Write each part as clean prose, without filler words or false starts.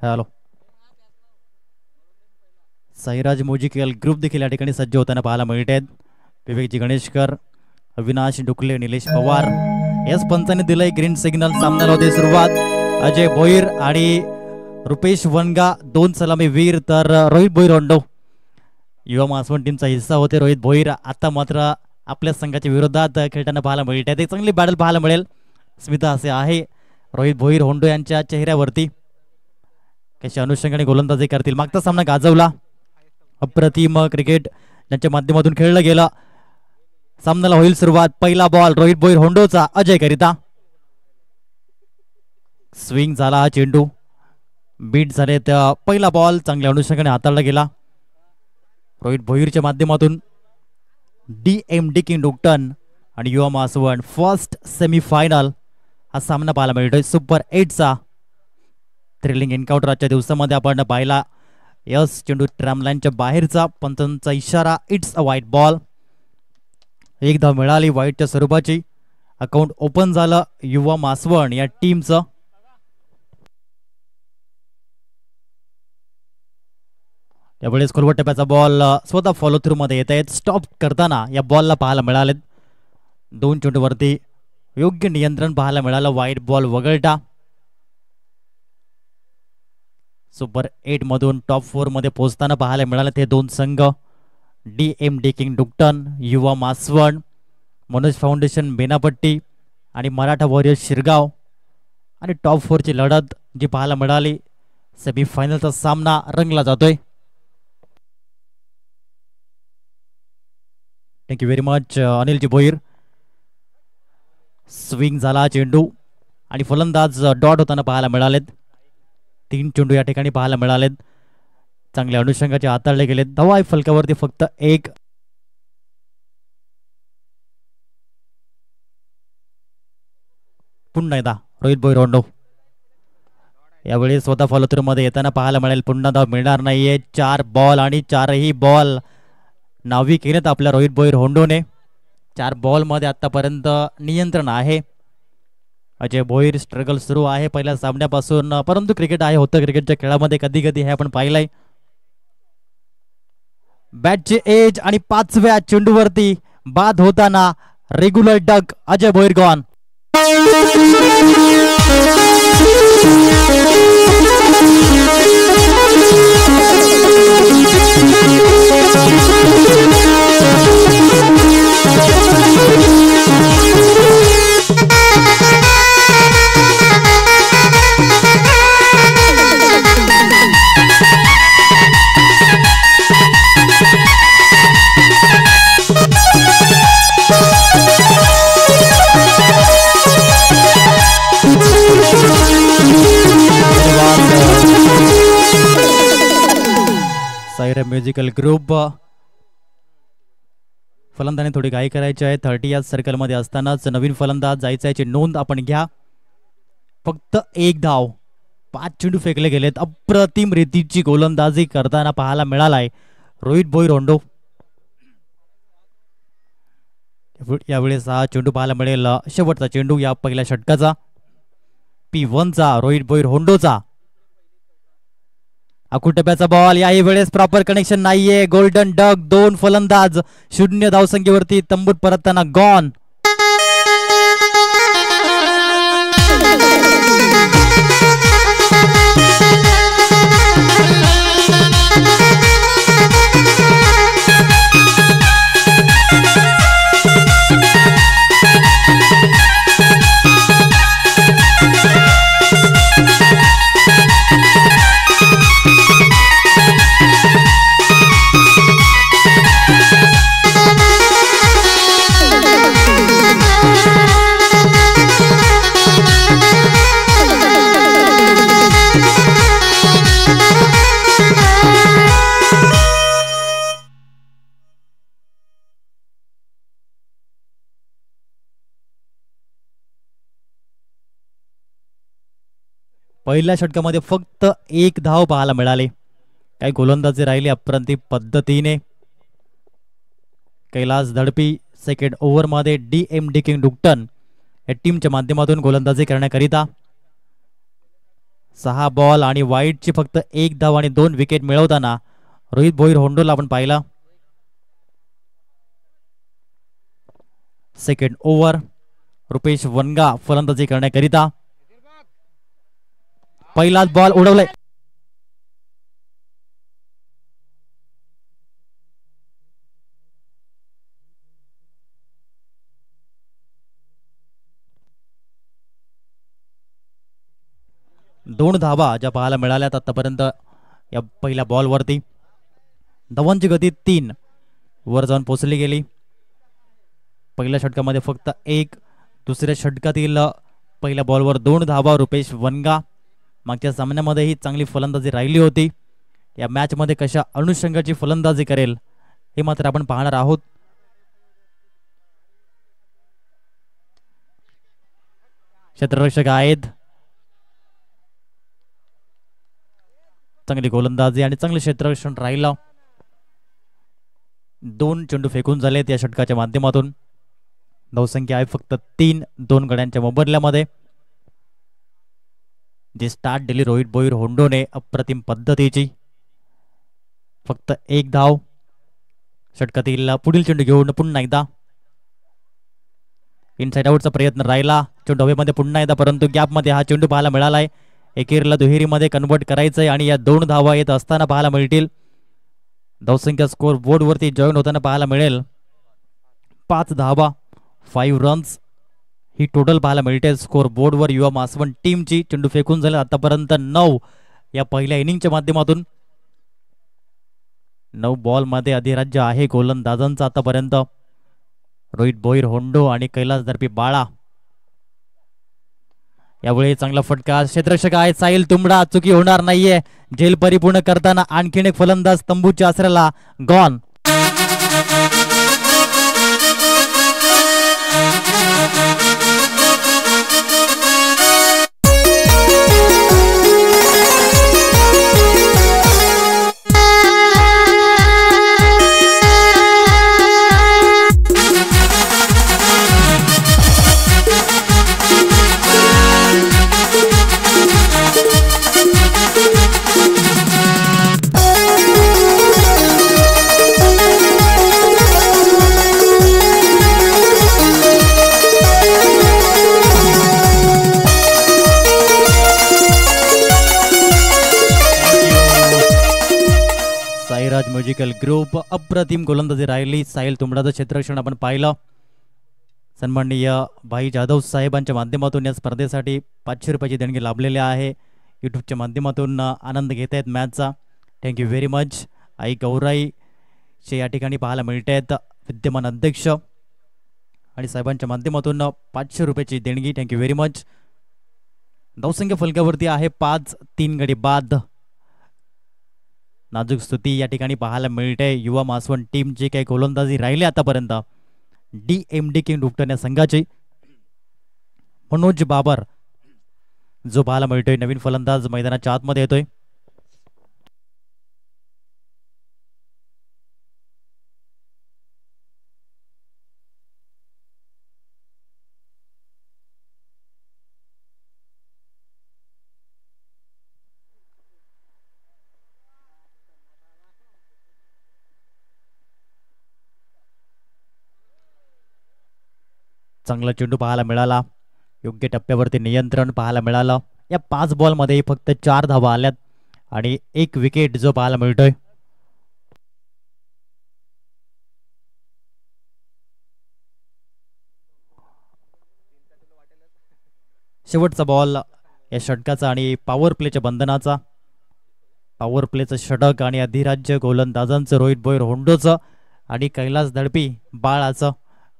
Hello. Sairaj musical group देखील या ठिकाणी सज्ज होताना पाहायला मिळत आहेत. विवेकजी गणेशकर, अविनाश डुकले, निलेश पवार. एस पंचाने दिलंय ग्रीन सिग्नल. सामन्याला होते सुरुवात. अजय भोईर आणि रुपेश वनगा दोन सलामी वीर, तर रोहित भोईर होंडो युवा मासवण टीमचा हिस्सा होते. रोहित भोईर आता मात्र आपल्या संघाच्या विरोधात खेळताना पाहायला मिळत आहे. एक चांगली बॅटल पाहायला मिळेल. स्मिता असे आहे रोहित भोईर होंडो यांच्या चेहऱ्यावरती. कशा अनुषंगाने गोलंदाजी करतील. मागचा सामना गाजवला. अप्रतिम क्रिकेट यांच्या माध्यमातून खेळलं गेलं. सामन्याला होईल सुरुवात. पहिला बॉल रोहित भोईर होंडोचा अजय करिता. स्विंग झाला हा चेंडू. बीट झाले. तर पहिला बॉल चांगल्या अनुषंगाने हाताळला गेला. रोहित भोईरच्या माध्यमातून DMD किंग डुक्टन आणि युवा मासवण फर्स्ट सेमीफायनल हा सामना पाहायला मिळतोय. सुपर 8चा थ्रिलिंग एन्काउंटर आजच्या दिवसामध्ये आपण पाहिला. यस चेंडू ट्रॅमलाईनच्या बाहेरचा. पंचांचा इशारा. It's a white ball. एक धाव मिळाली व्हाईटच्या स्वरूपाची. अकाउंट ओपन झालं युवा मासवण या टीमचं. यावेळेस खोलवट टप्प्याचा बॉल स्वतः फॉलो थ्रू मध्ये येत आहेत. स्टॉप करताना या बॉलला पाहायला मिळाले. दोन चेंडूवरती योग्य नियंत्रण पाहायला मिळालं. व्हाईट बॉल वगळता. सुपर 8 मधून टॉप 4 मध्ये पोहोचताना पाहायला मिळाले ते दोन संघ. DMD किंग डुक्टन युवा मासवण, मनोज फाउंडेशन बेनापट्टी आणि मराठा वॉरियर्स शिरगाव. आणि टॉप 4 ची लढत जी पाहायला मिळाली. सेमीफायनलचा सामना रंगला जातोय. Thank you very much Anilji Bhoir. Swing झाला चेंडू आणि फलंदाज डॉट होताना पाहायला मिळालेत. 3 चेंडू या ठिकाणी पाहायला मिळालेत. चांगल्या अनुषंगाचे हाताळले गेलेत. धावा फलकावरती फक्त एक. पुन्हा एकदा रोहित भोईर होंडो यावेळी स्वतः फॉलोथ्रू मध्ये येताना पाहायला मिळेल. पुन्हा धाव मिळणार नाहीये. 4 बॉल आणि 4ही बॉल नावी केलेत आपल्या रोहित भोईर होंडोने. 4 बॉल मध्ये आतापर्यंत नियंत्रण आहे. अजय भोईर स्ट्रगल सुरू आहे पहिल्या सामन्यापासून, परंतु क्रिकेट आहे, होतं क्रिकेटच्या खेळामध्ये कधी कधी हे आपण पाहिलंय. बॅटचे एज आणि 5व्या चेंडूवरती बाद होताना regular duck Ajay Bhoir gone. Saira musical group फलंदाने थोडी घाई करायची आहे. 30 या सर्कल मध्ये असतानाच नवीन फलंदाज जायचा याची नोंद आपण घ्या. फक्त एक धाव. 5 चेंडू फेकले गेलेत. अप्रतिम रीतीची गोलंदाजी करताना पाहायला मिळालाय रोहित भोईर होंडो. यावेळेस हा चेंडू पाहायला मिळेल. शेवटचा चेंडू या पहिल्या षटकाचा. P1चा रोहित भोईर होंडोचा. अकुटप्याचा बॉल. याही वेळेस प्रॉपर कनेक्शन नाहीये. गोल्डन डक 2 फलंदाज 0 धावसंख्येवरती तंबूत परतताना गॉन. पहिल्या षटकामध्ये फक्त एक धाव पाहायला मिळाले. काही गोलंदाजी राहिली अप्रतिम पद्धतीने. कैलास धडपी सेकंड ओव्हर मध्ये DMD किंग डुक्टन या टीमच्या माध्यमातून गोलंदाजी करण्याकरिता. 6 बॉल आणि वाईटची फक्त 1 धाव आणि 2 विकेट मिळवताना रोहित भोईर होंडोला आपण पाहिला. सेकंड ओव्हर रुपेश वनगा फलंदाजी करण्याकरिता. पहिलाच बॉल उडवलाय. दोन धावा ज्या पाहायला मिळाल्यात आतापर्यंत या पहिल्या बॉलवरती. धावांची गती 3 वर जाऊन पोचली गेली. पहिल्या षटकामध्ये फक्त 1, दुसऱ्या षटकातील पहिल्या बॉलवर 2 धावा रुपेश वनगा. मागच्या सामन्यामध्ये ही चांगली फलंदाजी राहिली होती. या मॅच मध्ये कशा अनुषंगाची फलंदाजी करेल हे मात्र आपण पाहणार आहोत. क्षेत्ररक्षक आहेत, चांगली गोलंदाजी आणि चांगले क्षेत्ररक्षण राहिलं. 2 चेंडू फेकून झालेत या षटकाच्या माध्यमातून. धावसंख्या आहे फक्त 3 2 गड्यांच्या मोबदल्यामध्ये. जी स्टार्ट दिली रोहित भोईर होंडोने अप्रतिम पद्धतीची. फक्त 1 धाव. षटकातील पुढील चेंडू घेऊन पुन्हा एकदा इनसाइड आउटचा प्रयत्न राहिला. चेंडू हवेमध्ये पुन्हा एकदा, परंतु गॅपमध्ये हा चेंडू पाहायला मिळालाय. एकेरीला दुहेरीमध्ये कन्वर्ट करायचंय आणि या 2 धावा येत असताना पाहायला मिळतील. धावसंख्या स्कोर बोर्डवरती जॉईन होताना पाहायला मिळेल. 5 धावा 5 रन्स ही टोटल पाहायला मिळते स्कोर बोर्डवर युवा मासवण टीमची. चेंडू फेकून झाले आतापर्यंत 9 या पहिल्या इनिंगच्या माध्यमातून. 9 बॉलमध्ये अधिराज्य आहे गोलंदाजांचा आतापर्यंत. रोहित भोईर होंडो आणि कैलास दर्पी बाळा. यावेळी चांगला फटका. क्षेत्ररक्षक आहे साहिल तुंबडा. चुकी होणार नाहीये. झेल परिपूर्ण करताना आणखीन एक फलंदाज तंबूच्या आसऱ्याला गॉन. म्युझिकल ग्रुप अप्रतिम गोलंदाजी राहिली. साहिल तुंबडाचं क्षेत्ररक्षण आपण पाहिलं. सन्माननीय भाई जाधव साहेबांच्या माध्यमातून या स्पर्धेसाठी 500 रुपयाची देणगी लाभलेली आहे. यूट्यूबच्या माध्यमातून आनंद घेत आहेत मॅचचा. Thank you very much. आई गौराईचे या ठिकाणी पाहायला मिळत आहेत विद्यमान अध्यक्ष आणि साहेबांच्या माध्यमातून 500 रुपयाची देणगी. Thank you very much. धावसंख्या फलकावरती आहे 5 3 गडी बाद. नाजूक स्तुती या ठिकाणी पाहायला मिळते. युवा मासवण टीम जी काही गोलंदाजी राहिली आतापर्यंत DMD किंग डुकटन या संघाची. मनोज बाबर जो पाहायला मिळतोय नवीन फलंदाज मैदानाच्या आतमध्ये येतोय. चांगला चेंडू पाहायला मिळाला. योग्य टप्प्यावरती नियंत्रण पाहायला मिळालं. या 5 बॉलमध्ये फक्त 4 धावा आल्यात आणि 1 विकेट जो पाहायला मिळतोय. शेवटचा बॉल या षटकाचा आणि पॉवर प्लेच्या बंधनाचा. पॉवर प्लेचं षटक आणि अधिराज्य गोलंदाजांचं रोहित भोईर होंडोचं आणि कैलास दळपी बाळाचं.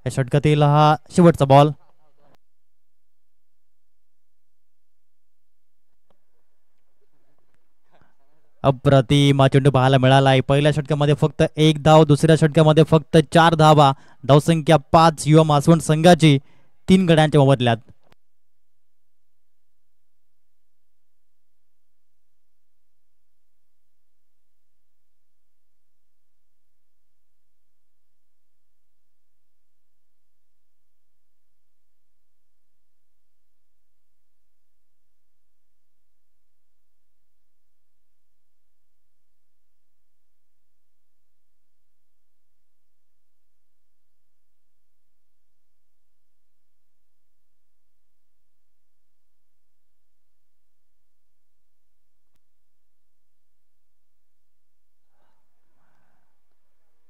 या षटकातील हा शेवटचा बॉल. अप्रतिम चेंडू पाहायला मिळाला आहे. पहिल्या षटकामध्ये फक्त 1 धाव, दुसऱ्या षटकामध्ये फक्त 4 धावा. धावसंख्या 5 युवा मासवण संघाची 3 गड्यांच्या मोबदल्यात.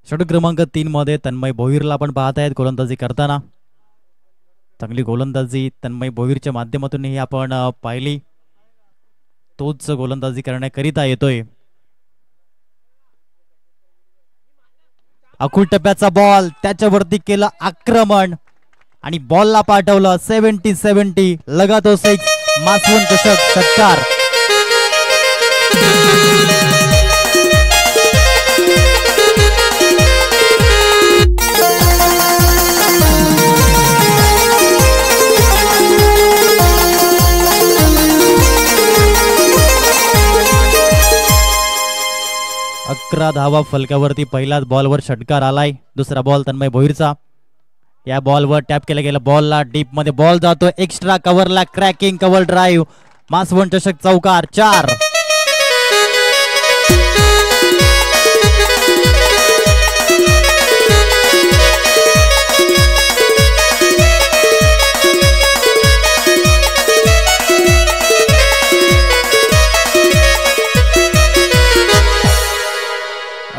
षटक क्रमांक 3 मध्ये तन्मय भोईरला आपण पाहत आहेत गोलंदाजी करताना. चांगली गोलंदाजी तन्मय भोईरच्या माध्यमातूनही आपण पाहिली. तोच गोलंदाजी करण्याकरिता येतोय. अकुल टप्प्याचा बॉल त्याच्यावरती केलं आक्रमण आणि बॉलला पाठवलं 70-70 लगा तो 6 मासवण चषक षटकार. अकरा धावा फलकावरती पहिल्याच बॉलवर षटकार आलाय. दुसरा बॉल तन्मय भोईरचा. या बॉलवर टॅप केला गेला. बॉलला डीप मध्ये बॉल जातो. एक्स्ट्रा कव्हरला क्रॅकिंग कव्हर ड्राईव्ह. मासवण चषक चौकार 4.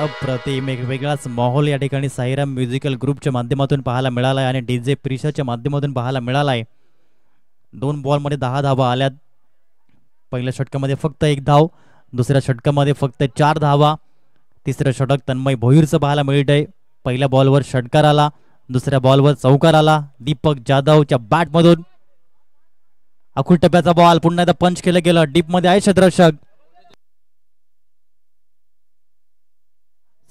अप्रतिम एक वेगळाच माहोल या ठिकाणी साईराम म्युझिकल ग्रुपच्या माध्यमातून पाहायला मिळालाय आणि डीजे प्रिशाच्या माध्यमातून पाहायला मिळालाय. 2 बॉलमध्ये 10 धावा आल्यात. पहिल्या षटकामध्ये फक्त 1 धाव, दुसऱ्या षटकामध्ये फक्त 4 धावा. तिसरं षटक तन्मय भोईरचं पाहायला मिळतंय. पहिल्या बॉलवर षटकार आला, दुसऱ्या बॉलवर चौकार आला. दीपक जाधवच्या बॅटमधून अकुल टप्प्याचा बॉल पुन्हा एकदा पंच केलं गेलं. डीप मध्ये आहे क्षेत्ररक्षक.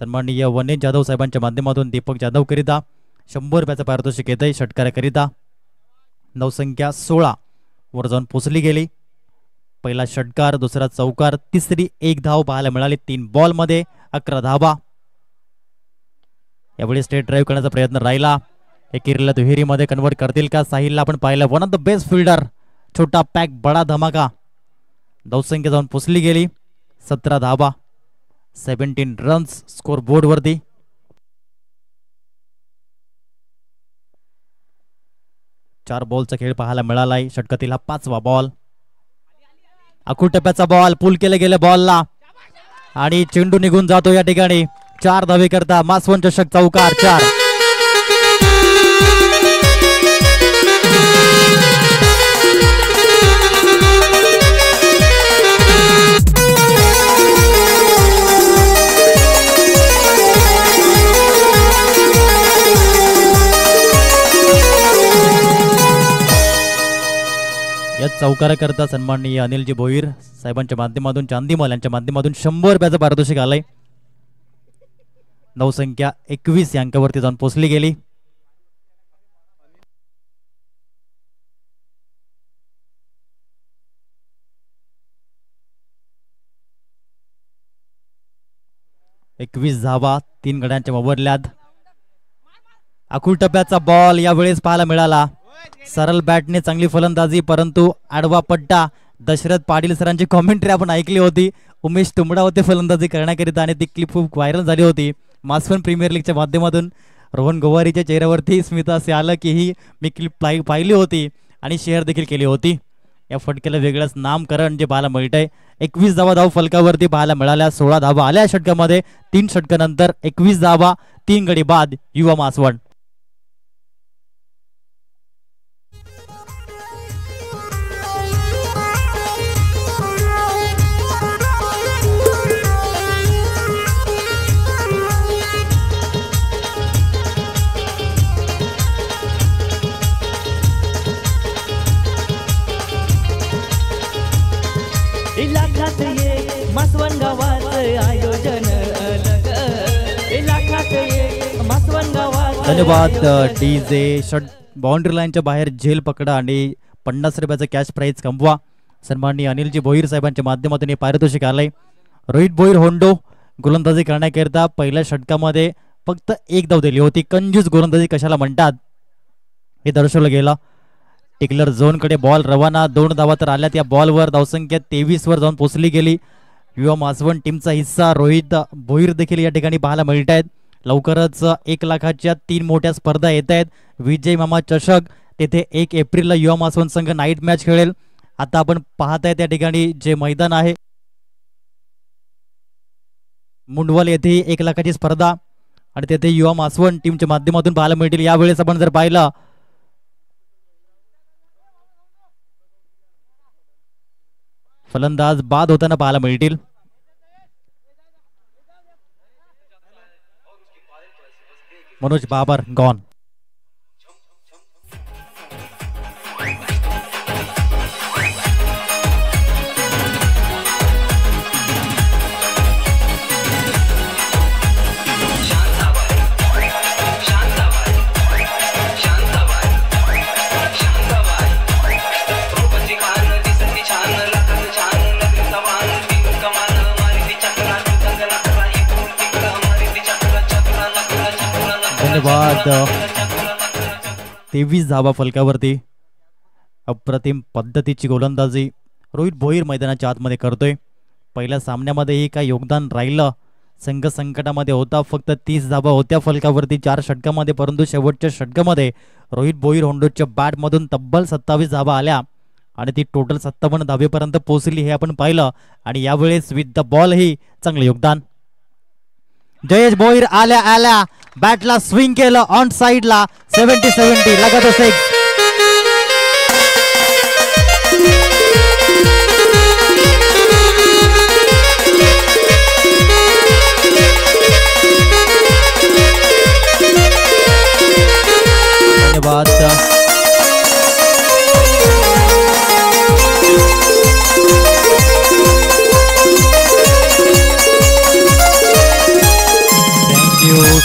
सन्माननीय वनेश जाधव साहेबांच्या माध्यमातून दीपक जाधव करिता 100 रुपयाचं पारितोषिक येत आहे. षटकाराकरिता धावसंख्या 16 वर जाऊन पोचली गेली. पहिला षटकार, दुसरा चौकार, तिसरी 1 धाव पाहायला मिळाली. 3 बॉल मध्ये 11 धावा. यावेळी स्टेट ड्राईव्ह करण्याचा प्रयत्न राहिला. एकेरीला दुहेरीमध्ये कन्वर्ट करतील का? साहिलला आपण पाहिलं. One of the best fielder. छोटा पॅक बडा धमाका. धावसंख्या जाऊन पोचली गेली. 17 धावा, 17 रन्स स्कोर बोर्ड वरती. चार बॉलचा खेळ पाहायला मिळालाय. षटकातील हा 5वा बॉल. अकुल टप्प्याचा बॉल पुल केले गेले बॉलला आणि चेंडू निघून जातो या ठिकाणी. 4 धावे करता मासवण चषक चौकार 4. या चौकारा करता सन्माननीय अनिलजी भोईर साहेबांच्या माध्यमातून, चांदीमल यांच्या माध्यमातून 100 रुपयाचं पारितोषिक आलंय. धावसंख्या 21 या अंकावरती जाऊन पोचली गेली. एकवीस धावा 3 गड्यांच्या मोबदल्यात. अकुल टप्प्याचा बॉल यावेळेस पाहायला मिळाला. सरळ बॅटने चांगली फलंदाजी, परंतु आडवा पट्टा. दशरथ पाटील सरांची कॉमेंट्री आपण ऐकली होती. उमेश तुंबडा होते फलंदाजी करण्याकरिता आणि ती क्लिप खूप व्हायरल झाली होती मासवण प्रीमियर लीगच्या माध्यमातून. रोहन गोवारीच्या चेहऱ्यावरती स्मित असे आलं की ही मी क्लिप पाहिली होती आणि शेअर देखील केली होती. या फटक्याला वेगळंच नामकरण जे पाहायला मिळतंय. 21 धाव फलकावरती पाहायला मिळाल्या. 16 धावा आल्या षटकामध्ये. 3 षटकानंतर 21 धावा, 3 गडी बाद युवा मासवण. धन्यवाद डीजे. षट बाउंड्री लाईनच्या बाहेर झेल पकडा आणि 50 रुपयाचं कॅश प्राईज कमवा. सन्माननीय अनिलजी भोईर साहेबांच्या माध्यमातून हे पारितोषिक आलंय. रोहित भोईर होंडो गोलंदाजी करण्याकरिता पहिल्या षटकामध्ये फक्त 1 धाव दिली होती. कंजूस गोलंदाजी कशाला म्हणतात हे दर्शवलं गेलं. टिकलर झोन कडे बॉल रवाना. 2 धावा तर आल्यात. या बॉलवर धावसंख्या 23 वर जाऊन पोचली गेली. युवा मासवण टीमचा हिस्सा रोहित भोईर देखील या ठिकाणी पाहायला मिळत आहेत. लवकरच 1 लाखाच्या 3 मोठ्या स्पर्धा येत आहेत. विजय मामा चषक, तेथे 1 एप्रिलला युवा मासवण संघ नाईट मॅच खेळेल. आता आपण पाहत आहे त्या ठिकाणी जे मैदान आहे मुंडवल येथे 1 लाखाची स्पर्धा. आणि तेथे युवा मासवण टीमच्या माध्यमातून पाहायला मिळतील. यावेळेस आपण जर पाहिलं फलंदाज बाद होताना पाहायला मिळतील. मनोज बाबर गॉन. धन्यवाद. 23 धावा फलकावरती. अप्रतिम पद्धतीची गोलंदाजी रोहित भोईर मैदानाच्या आतमध्ये करतोय. पहिल्या सामन्यामध्येही काय योगदान राहिलं, संघ संकटामध्ये होता, फक्त 30 धावा होत्या फलकावरती 4 षटकामध्ये, परंतु शेवटच्या षटकामध्ये रोहित भोईर होंडोच्या बॅटमधून तब्बल 27 धावा आल्या आणि ती टोटल 57 धावेपर्यंत पोहोचली हे आपण पाहिलं. आणि यावेळेस विथ द बॉल ही चांगलं योगदान. जयेश भोईर आल्या आल्या बॅटला स्विंग केलं ऑन साइडला. 70-70 लगातार 6. धन्यवाद.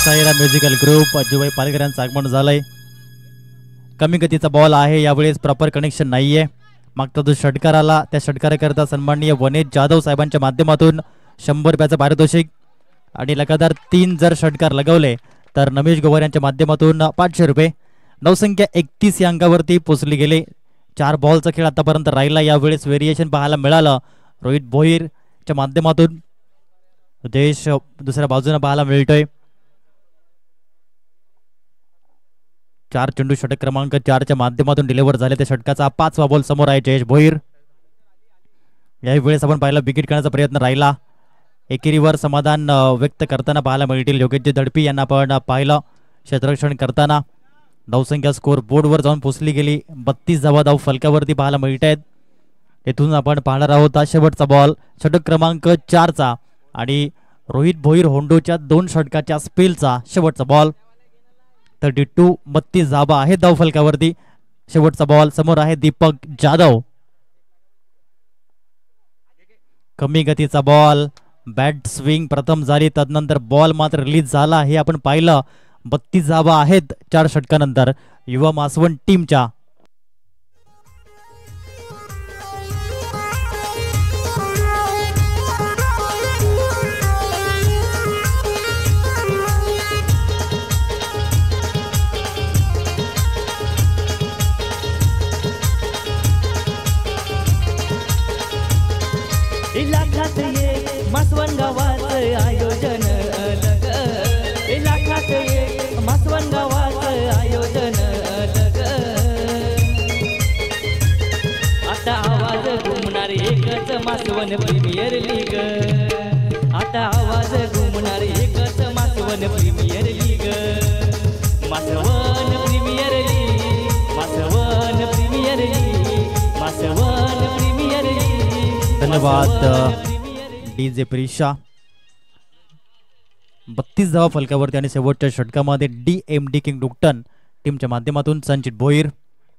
Saira musical group. अजूभाई पालकर यांचं आगमन झालंय. कमी गतीचा बॉल आहे, यावेळेस प्रॉपर कनेक्शन नाहीये. मागचा जो षटकार आला त्या षटकाराकरता सन्माननीय वनेश जाधव साहेबांच्या माध्यमातून 100 रुपयाचं पारितोषिक आणि लगातार 3 जर षटकार लगवले तर नमेश गोवर यांच्या माध्यमातून 500 रुपये. नवसंख्या 31 या अंकावरती पोचली गेले. 4 बॉलचा खेळ आतापर्यंत राहिला. यावेळेस व्हेरिएशन पाहायला मिळालं. रोहित भोईरच्या माध्यमातून देश दुसऱ्या बाजूने पाहायला मिळतोय. 4 चेंडू षटक क्रमांक 4च्या माध्यमातून डिलिव्हर झाले. त्या षटकाचा 5वा बॉल समोर आहे जयेश भोईर. याही वेळेस आपण पाहिला विकेट करण्याचा प्रयत्न राहिला. एकेरीवर समाधान व्यक्त करताना पाहायला मिळतील. योगेश धडपी यांना आपण पाहिलं क्षेत्ररक्षण करताना. धावसंख्या स्कोर बोर्डवर जाऊन पोचली गेली. 32 धाव फलकावरती पाहायला मिळत आहेत. येथून आपण पाहणार आहोत शेवटचा बॉल षटक क्रमांक 4चा आणि रोहित भोईर होंडोच्या 2 षटकाच्या स्पेलचा शेवटचा बॉल. 32 धावा आहेत धाव फलकावरती. शेवटचा बॉल समोर आहे दीपक जाधव. कमी गतीचा बॉल. बॅट स्विंग प्रथम झाली, तदनंतर बॉल मात्र रिलीज झाला हे आपण पाहिलं. 32 धावा आहेत 4 षटकानंतर युवा मासवण टीमच्या. इलाखात ये मासवण गावाचं आयोजन अलग. इलाखात ये मासवण गावाचं आयोजन अलग. आता आवाज घुमणार एकच मासवण प्रीमियर लीग. आता आवाज घुमणार एकच Maswan premier league. Maswan premier league. Maswan premier league. Maswan premier league. धन्यवाद डीजे प्रिशा. 32 धावा फलकावरती आणि शेवटच्या षटकामध्ये DMD किंग डुक्टन टीमच्या माध्यमातून संचित भोईर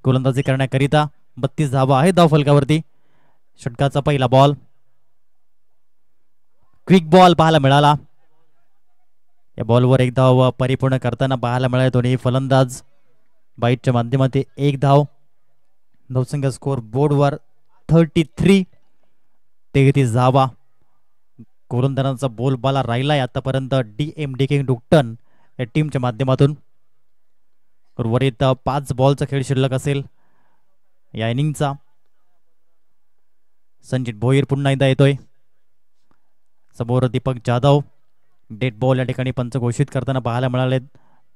गोलंदाजी करण्याकरिता. 32 धावा आहेत धाव फलकावरती. षटकाचा पहिला बॉल क्विक बॉल पाहायला मिळाला. या बॉलवर 1 धाव परिपूर्ण करताना पाहायला मिळाले दोन्ही फलंदाज. बाईटच्या माध्यमातून 1 धाव. धावसंख्या स्कोर बोर्डवर 33. 33 धावा. गोलंदाजांचा बोलबाला राहिलाय आतापर्यंत DMD किंग डुक्टन या टीमच्या माध्यमातून. उर्वरित 5 बॉलचा खेळ शिल्लक असेल या इनिंगचा. संचित भोईर पुन्हा एकदा येतोय. समोर दीपक जाधव. डेड बॉल या ठिकाणी पंच घोषित करताना पाहायला मिळाले.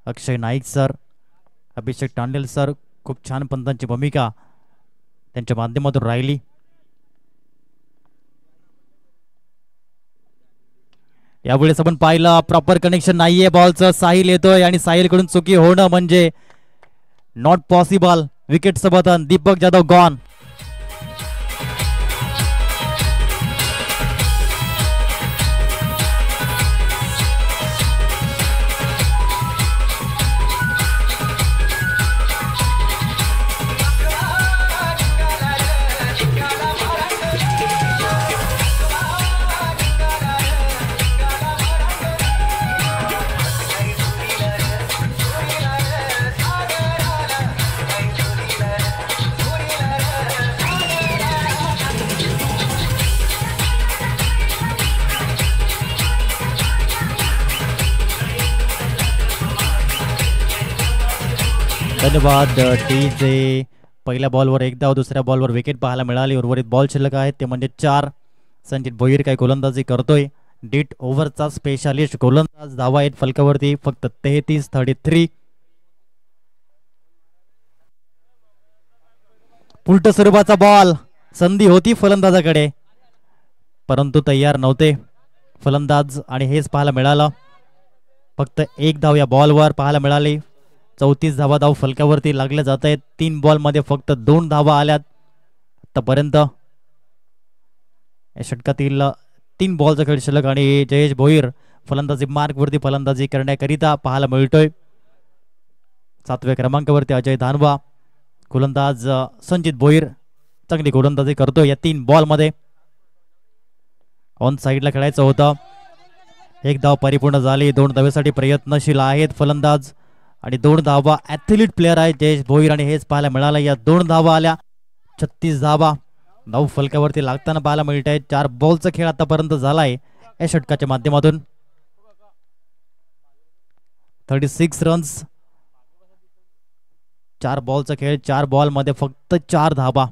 अक्षय नाईक सर, अभिषेक टांडेल सर, खूप छान पंचांची भूमिका त्यांच्या माध्यमातून राहिली. यावेळेस आपण पाहिलं प्रॉपर कनेक्शन नाहीये बॉलचं. साहिल येतोय आणि साहिलकडून चुकी होणं म्हणजे नॉट पॉसिबल. विकेटचं बटन दीपक जाधव गॉन. धन्यवाद डीजे. पहिल्या बॉलवर एक धाव, दुसऱ्या बॉलवर विकेट पाहायला मिळाली. उर्वरित बॉल शिल्लक आहेत ते म्हणजे 4. संचित भोईर काय गोलंदाजी करतोय. डीट ओव्हरचा स्पेशालिस्ट गोलंदाज. धावा आहेत फलकावरती फक्त 33. उलट स्वरूपाचा बॉल. संधी होती फलंदाजाकडे परंतु तयार नव्हते फलंदाज आणि हेच पाहायला मिळालं. फक्त एक धाव या बॉलवर पाहायला मिळाली. 34 धावा धाव फलकावरती लागले जात आहेत. 3 बॉल मध्ये फक्त 2 धावा आल्यात आतापर्यंत. या षटकातील 3 बॉलचा खेळ शिल्लक आणि जयेश भोईर फलंदाजी मार्कवरती फलंदाजी करण्याकरिता पाहायला मिळतोय. 7व्या क्रमांकावरती अजय धानवा. गोलंदाज संचित भोईर चांगली गोलंदाजी करतोय या 3 बॉल मध्ये. ऑन साइडला खेळायचं होतं. 1 धाव परिपूर्ण झाली. 2 धावेसाठी प्रयत्नशील आहेत फलंदाज आणि 2 धावा ऍथलीट प्लेअर आहे जयेश भोईर आणि हेच पाहायला मिळालं. या 2 धावा आल्या. 36 धावा धाव फलकावरती लागताना पाहायला मिळत आहे. 4 बॉलचा खेळ आतापर्यंत झालाय या षटकाच्या माध्यमातून. 36 रन्स. 4 बॉलचा खेळ. 4 बॉल मध्ये फक्त 4 धावा.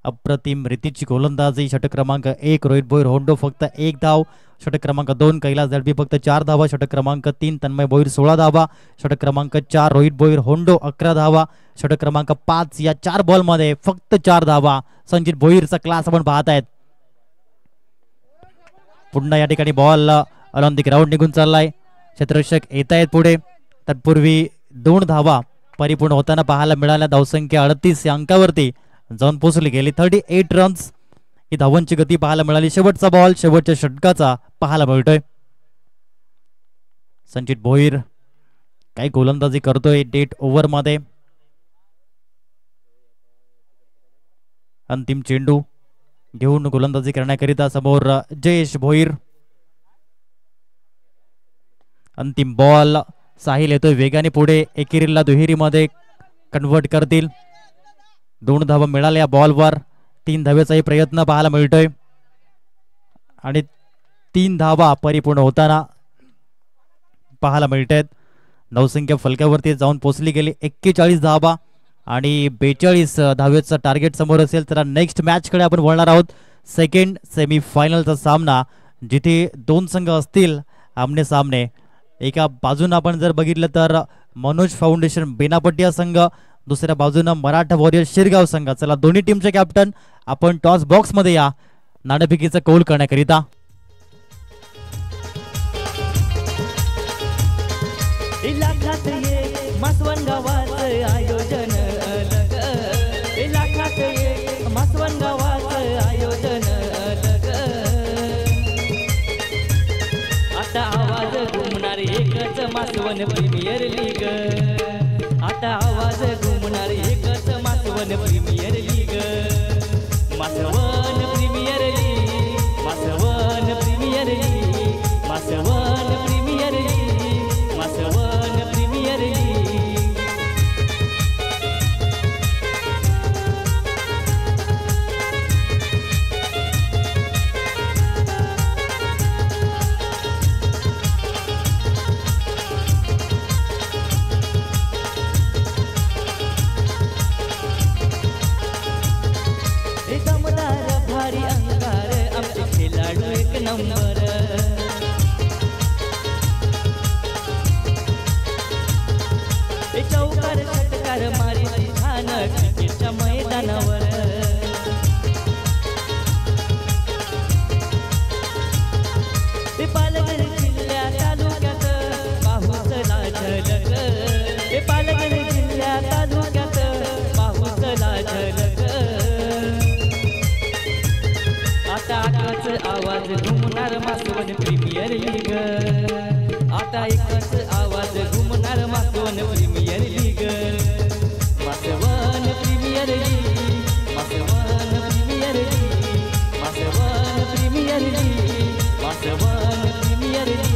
अप्रतिम रीतीची गोलंदाजी. षटक क्रमांक 1 रोहित भोईर होंडो फक्त 1 धाव. षटक क्रमांक 2 कैलास दळवी फक्त 4 धावा. षटक क्रमांक 3 तन्मय भोईर 16 धावा. षटक क्रमांक 4 रोहित भोईर होंडो 11 धावा. षटक क्रमांक 5 या 4 बॉल मध्ये फक्त 4 धावा. संचित भोईरचा क्लास आपण पाहत आहेत. पुन्हा या ठिकाणी बॉल ऑलिम्पिक राऊंड निघून चाललाय. क्षेत्ररक्षक येत आहेत पुढे. तत्पूर्वी 2 धावा परिपूर्ण होताना पाहायला मिळाल्या. धावसंख्या 38 या अंकावरती जाऊन पोहोचली गेली. 38 रन्स ही धावांची गती पाहायला मिळाली. शेवटचा बॉल शेवटच्या षटकाचा पाहायला मिळतोय. संचित भोईर काय गोलंदाजी करतोय डेट ओव्हर मध्ये. अंतिम चेंडू घेऊन गोलंदाजी करण्याकरिता समोर जयेश भोईर. अंतिम बॉल. साहिल येतोय वेगाने पुढे. एकेरीला दुहेरीमध्ये कन्वर्ट करतील. 2 धावा मिळाल्या बॉलवर. 3 धावेचाही प्रयत्न पाहायला मिळतोय आणि 3 धावा परिपूर्ण होताना पाहायला मिळत आहेत. धावसंख्या फलकावरती जाऊन पोहोचली गेली. 41 धावा आणि 42 धावेचं टार्गेट समोर असेल तर नेक्स्ट मॅच कडे आपण वळणार आहोत. सेकंड सेमीफायनलचा सामना जिथे 2 संघ असतील आमने सामने. एका बाजून आपण जर बघितलं तर मनोज फाउंडेशन बेनापट्टिया संघ, दुसऱ्या बाजूनं मराठा वॉरियर शिरगाव संघ. चला दोन्ही टीमचे कॅप्टन आपण टॉस बॉक्स मध्ये या नाणेफेकीचा कौल करण्याकरिता. आयोजन आता आवाज घुमणार एकच मासवण प्रीमियर लीग. आता आवाज घुमणार एकच Maswan premier league. Maswan premier league. Maswan premier league. Maswan premier league. Maswan premier league. दमदार भारी अंगार आमचे खेळाडू एक नंबर. मासवण प्रीमियर लीग आता एकच आवाज घुमणार Maswan premier league Maswan premier league Maswan premier league Maswan premier league Maswan premier league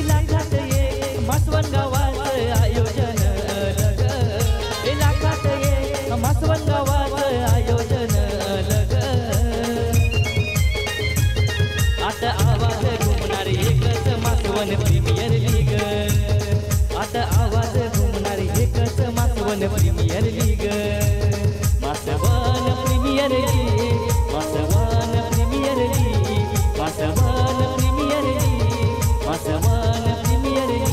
लाखात एक मासवण गावाचं आयोजन लग लाखात एक मासवण गावाचं आयोजन लग आता आवाज घुमणारी एकच मासवण प्रीमियर लीग आता आवाज घुमणारी एकच Maswan premier league Maswan premier league Maswan premier league Maswan premier league Maswan premier league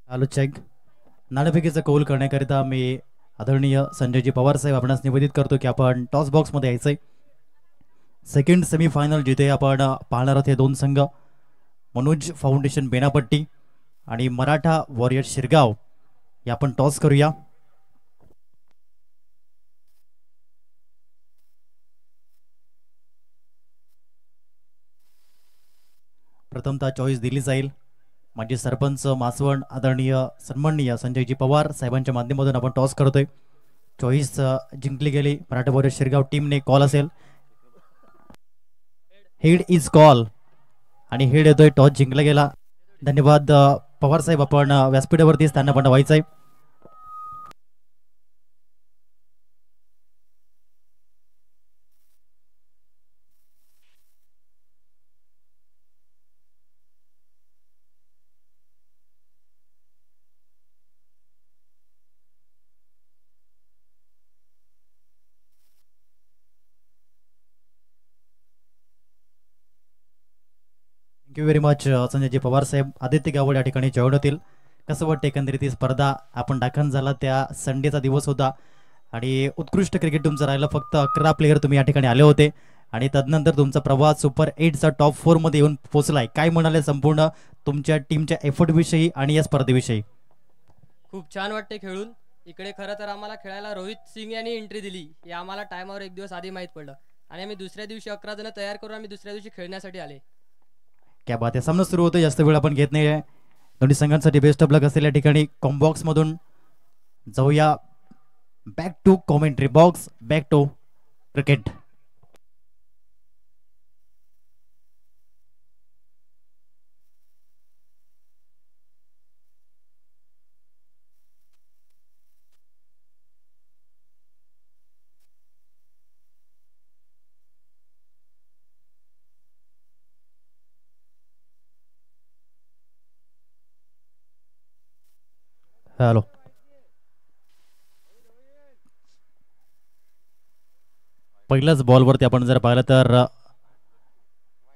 hello check नाणेफेकीचा कौल करण्याकरिता मी आदरणीय संजयजी पवार साहेब आपणास निवेदित करतो की आपण टॉस बॉक्समध्ये यायचंय सेकंड सेमीफायनल जिथे आपण पाहणार आहोत हे दोन संघ मनोज फाउंडेशन बेनापट्टी आणि मराठा वॉरियर शिरगाव हे आपण टॉस करूया प्रथमतः चॉईस दिली जाईल माजी सरपंच मासवण आदरणीय सन्माननीय संजयजी पवार साहेबांच्या माध्यमातून आपण टॉस करतोय चॉईस जिंकली गेली मराठा वॉरियर शिरगाव टीमने कॉल असेल हेड इज कॉल आणि हेड येतोय टॉस जिंकला गेला धन्यवाद पवार साहेब आपण व्यासपीठावरती त्यांना पण व्हायचंय thank you very much Sanjayji Pawar साहेब आदित्य गावड या ठिकाणी जॉईन होतील कसं वाटतं एकंदरीत ही स्पर्धा आपण दाखल झाला त्या संडेचा दिवस होता आणि उत्कृष्ट क्रिकेट तुमचं राहिलं फक्त 11 प्लेयर तुम्ही या ठिकाणी आले होते आणि तदनंतर तुमचा प्रवास सुपर 8चा टॉप 4 मध्ये येऊन पोहोचलाय काय म्हणाले संपूर्ण तुमच्या टीमच्या एफर्ट विषयी आणि या स्पर्धेविषयी खूप छान वाटते खेळून इकडे खरं तर आम्हाला खेळायला रोहित सिंग यांनी एंट्री दिली हे आम्हाला टायमावर एक दिवस आधी माहीत पडलं आणि आम्ही दुसऱ्या दिवशी 11 जण तयार करून आम्ही दुसऱ्या दिवशी खेळण्यासाठी आले क्या बात आहे सामना सुरू होतो जास्त वेळ आपण घेत नाही आहे दोन्ही संघांसाठी बेस्ट ऑफ लक असेल या ठिकाणी कॉम्बॉक्स मधून जाऊया back to commentary box back to cricket hello पहिल्याच बॉलवरती आपण जर पाहिलं तर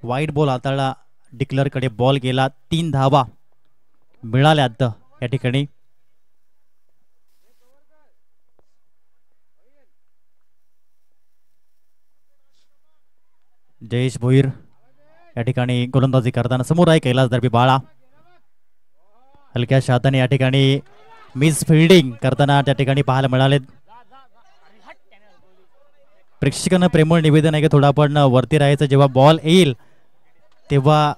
वाईट बॉल हाताळला डिक्लेअर कडे बॉल गेला 3 धावा मिळाल्यात या ठिकाणी जयेश भोईर या ठिकाणी गोलंदाजी करताना समोर आहे कैलास दर्बी बाळा हलक्या हाताने या ठिकाणी मिस फिल्डिंग करताना त्या ठिकाणी पाहायला मिळाले प्रेक्षकांना प्रेमळ निवेदन आहे की थोडं आपण वरती राहायचं जेव्हा बॉल येईल तेव्हा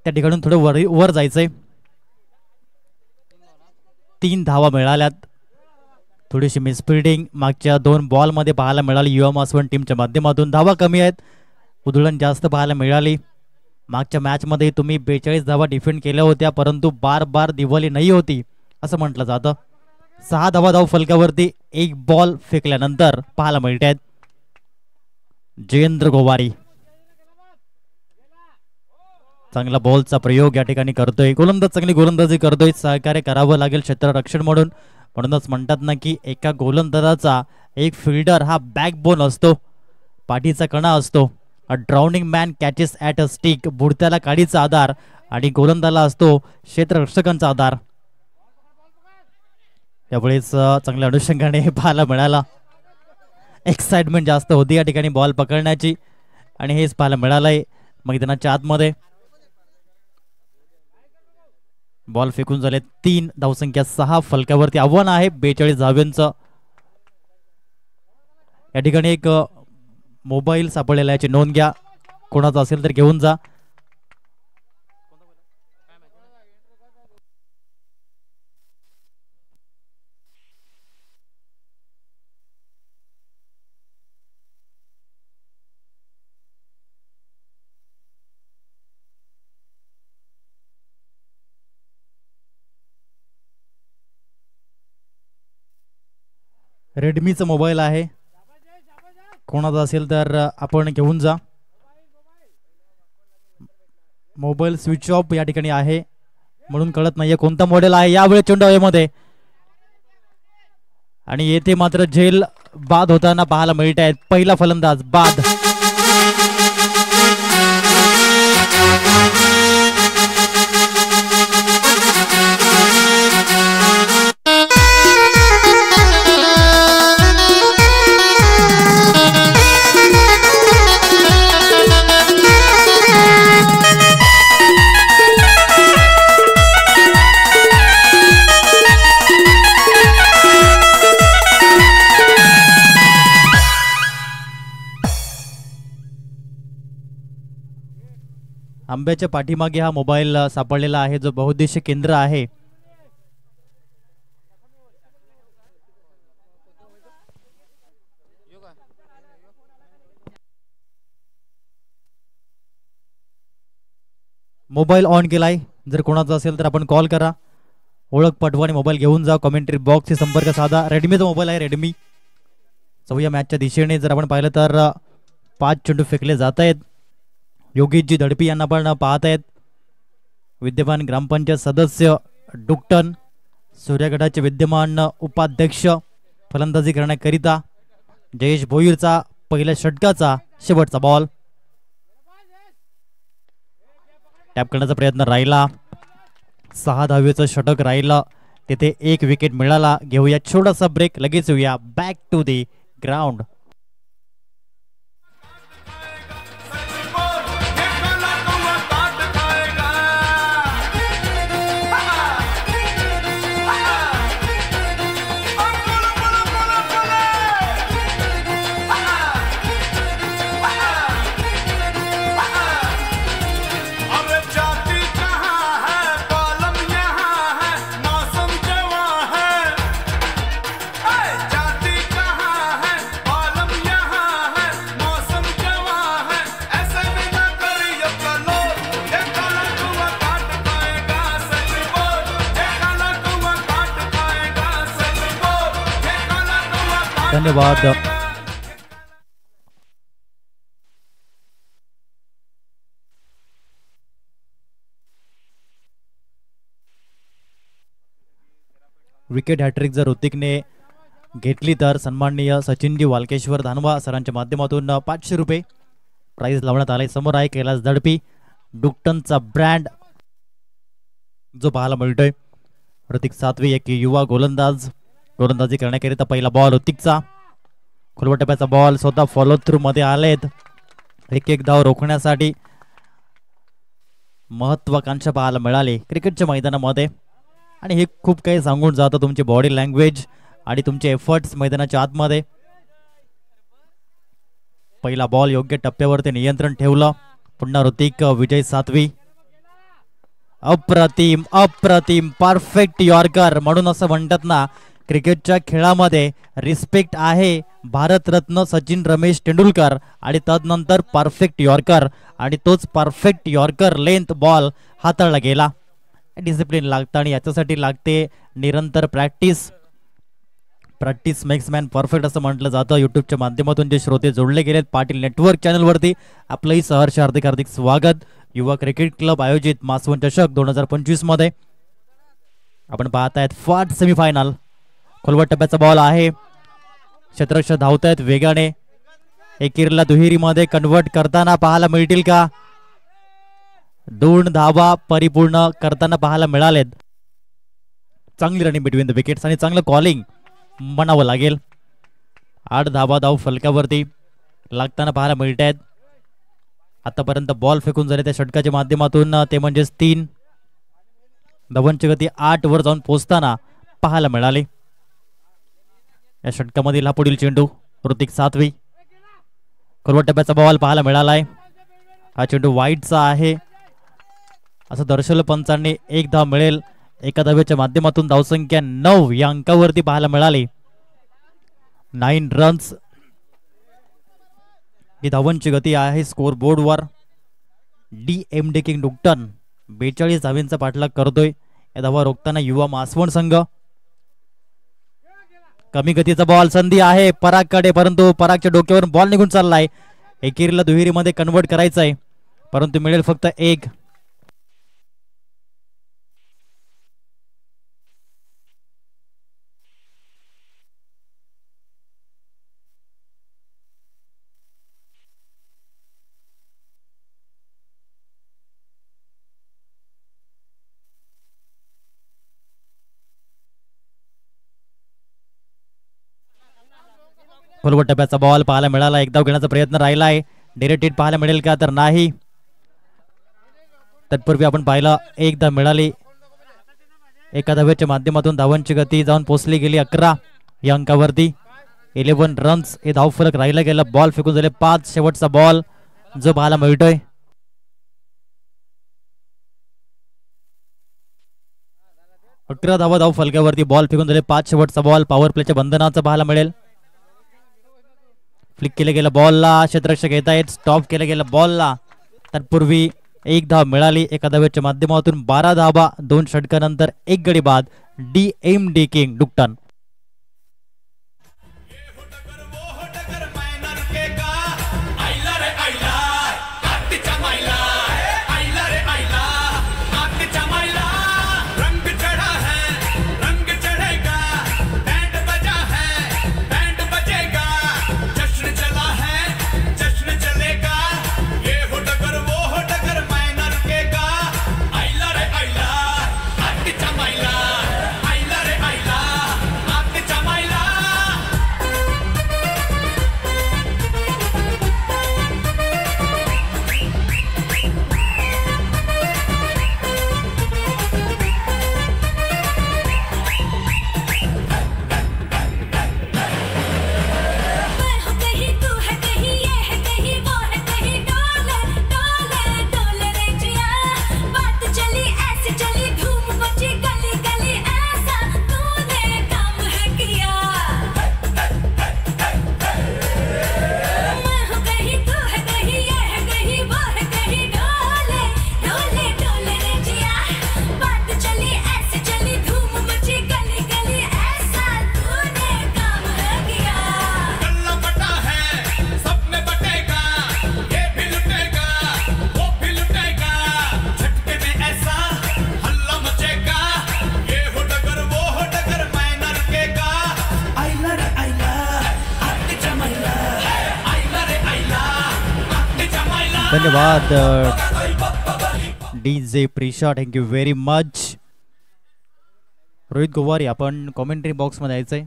त्या ठिकाणून थोडं वर जायचंय 3 धावा मिळाल्यात थोडीशी मिसफिल्डिंग मागच्या 2 बॉल मध्ये पाहायला मिळाली युवा मासवण टीमच्या माध्यमातून धावा कमी आहेत उधळण जास्त पाहायला मिळाली मागच्या मॅच मध्ये तुम्ही 42 धावा डिफेंड केल्या होत्या परंतु बार दिवाळी नाही होती असं म्हटलं जातं 6 धावा धाव फलकावरती 1 बॉल फेकल्यानंतर पाहायला मिळतात जयेंद्र गोवारी चांगला बॉलचा प्रयोग या ठिकाणी करतोय. गोलंदाज चांगली गोलंदाजी करतोय. सहकार्य करावं लागेल क्षेत्ररक्षण म्हणून. म्हणूनच म्हणतात ना की एका गोलंदाजाचा एक फिल्डर हा बॅकबोन असतो, पाठीचा कणा असतो. A drowning man catches at a stick. बुडत्याला काडीचा आधार आणि गोलंदाजाला असतो क्षेत्ररक्षकांचा आधार. त्यावेळेस चांगल्या अनुषंगाने पाहायला मिळाला. एक्साइटमेंट जास्त होती या ठिकाणी बॉल पकडण्याची आणि हेच पाहायला मिळालंय मैदानाच्या आतमध्ये. बॉल फेकून झाले 3, धावसंख्या 6. फलकावरती आव्हान आहे 42 धाव्यांचं. या ठिकाणी एक मोबाईल सापडलेला याची नोंद घ्या. कोणाचा असेल तर घेऊन जा. रेडमीचा मोबाईल आहे, कोणाचा असेल तर आपण घेऊन जा. मोबाईल स्विच ऑफ या ठिकाणी आहे म्हणून कळत नाहीये कोणता मॉडेल आहे. यावेळी चेंडू हवेमध्ये आणि येथे मात्र झेल बाद होताना पाहायला मिळत आहेत. पहिला फलंदाज बाद. आंब्याच्या पाठीमागे हा मोबाईल सापडलेला आहे जो बहुउद्देशीय केंद्र आहे. मोबाईल ऑन केलाय. जर कोणाचा असेल तर आपण कॉल करा. ओळख पटवा आणि मोबाईल घेऊन जा. कमेंट्री बॉक्सशी संपर्क साधा. रेडमीचा मोबाईल आहे. रेडमी 4 मॅचच्या दिशेने जर आपण पाहिलं तर 5 चेंडू फेकले जात आहेत. योगेशजी धडपी यांना पण पाहत आहेत. विद्यमान ग्रामपंचायत सदस्य डुक्टन, सूर्यगडाचे विद्यमान उपाध्यक्ष. फलंदाजी करण्याकरिता जयेश भोईरचा पहिल्या षटकाचा शेवटचा बॉल. टॅप करण्याचा प्रयत्न राहिला. 6 धावेचं षटक राहिलं. तिथे 1 विकेट मिळाला. घेऊया छोटासा ब्रेक, लगेच येऊया बॅक टू दी ग्राउंड. धन्यवाद. विकेट हॅट्रिक जर ऋतिकने घेतली तर सन्माननीय सचिनजी वालकेश्वर धानवा सरांच्या माध्यमातून 500 रुपये प्राइज लावण्यात आले. समोर आहे कैलास धडपी, डुक्टनचा ब्रँड जो पाहायला मिळतोय. ऋतिक सातवी एक युवा गोलंदाज. गोलंदाजी करण्याकरिता पहिला बॉल ऋतिकचा. खुलवा टप्प्याचा बॉल स्वतः फॉलो थ्रू मध्ये आलेत. 1-1 धाव रोखण्यासाठी महत्वाकांक्षा पाहायला मिळाली क्रिकेटच्या मैदानामध्ये. आणि हे खूप काही सांगून जातं तुमची बॉडी लँग्वेज आणि तुमचे एफर्ट्स मैदानाच्या आतमध्ये. पहिला बॉल योग्य टप्प्यावरती नियंत्रण ठेवलं. पुन्हा ऋतिक, विजय सातवी. अप्रतिम अप्रतिम परफेक्ट यॉर्कर. म्हणून असं म्हणतात ना क्रिकेटच्या खेळामध्ये रिस्पेक्ट आहे भारतरत्न सचिन रमेश तेंडुलकर आणि तदनंतर परफेक्ट यॉर्कर. आणि तोच परफेक्ट यॉर्कर लेंथ बॉल हाताळला गेला. डिसिप्लिन लागतं आणि याच्यासाठी लागते निरंतर practice. Practice makes man perfect असं म्हटलं जातं. युट्यूबच्या माध्यमातून जे श्रोते जोडले गेलेत पाटील नेटवर्क चॅनलवरती, आपलंही सहर्ष हार्दिक हार्दिक स्वागत. युवा क्रिकेट क्लब आयोजित मासवण चषक 2025 मध्ये आपण पाहत आहेत फाट सेमीफायनल. खोलवट टप्प्याचा बॉल आहे. क्षेत्ररक्षक धावत आहेत वेगाने. एकेरीला दुहेरीमध्ये कन्वर्ट करताना पाहायला मिळतील का? 2 धावा परिपूर्ण करताना पाहायला मिळालेत. चांगली रनिंग बिटवीन द विकेट्स आणि चांगलं कॉलिंग म्हणावं लागेल. 8 धावा धाव फलकावरती लागताना पाहायला मिळत आहेत. आतापर्यंत बॉल फेकून झाले त्या षटकाच्या माध्यमातून, ते म्हणजेच 3. धवनची गती 8 वर जाऊन पोहोचताना पाहायला मिळाली. या षटकामधील हा पुढील चेंडू ऋतिक सातवी. खोलवट टप्प्याचा बॉल पाहायला मिळालाय. हा चेंडू वाईटचा आहे असं दर्शवलं पंचांनी. 1 धाव मिळेल. एका धावेच्या माध्यमातून धावसंख्या 9 या अंकावरती पाहायला मिळाली. 9 रन्स ही धावांची गती आहे स्कोर बोर्डवर. DMD किंग डुक्टन 42 धावांचा पाठलाग करतोय. या धावा रोखताना युवा मासवण संघ. कमी गतीचा बॉल संधी आहे परागकडे, परंतु परागच्या डोक्यावरून बॉल निघून चाललाय. एकेरीला दुहेरीमध्ये कन्वर्ट करायचंय, परंतु मिळेल फक्त 1. खोलवट टप्प्याचा बॉल पाहायला मिळाला. एक धाव घेण्याचा प्रयत्न राहिलाय. डायरेक्ट हिट पाहायला मिळेल का? तर नाही. तत्पूर्वी आपण पाहिलं 1 धाव मिळाली. एका धावेच्या माध्यमातून धावांची गती जाऊन पोहोचली गेली 11 या अंकावरती. 11 रन्स हे धाव फलक राहिला गेला. बॉल फेकून झाले 5. शेवटचा बॉल जो पाहायला मिळतोय. अकरा धावा धाव फलकावरती. बॉल फेकून झाले 5. शेवटचा बॉल पॉवर प्लेच्या बंधनाचा पाहायला मिळेल. फ्लिक केलं गेलं बॉलला. क्षेत्ररक्षक येत आहेत. स्टॉप केलं गेलं बॉलला. तत्पूर्वी 1 धाव मिळाली. एका धावेच्या माध्यमातून 12 धावा 2 षटकानंतर 1 गडी बाद. DMD king Duktan. धन्यवाद DJ Prisha, thank you very much. Rohit Gowari आपण कॉमेंट्री बॉक्स मध्ये यायचंय.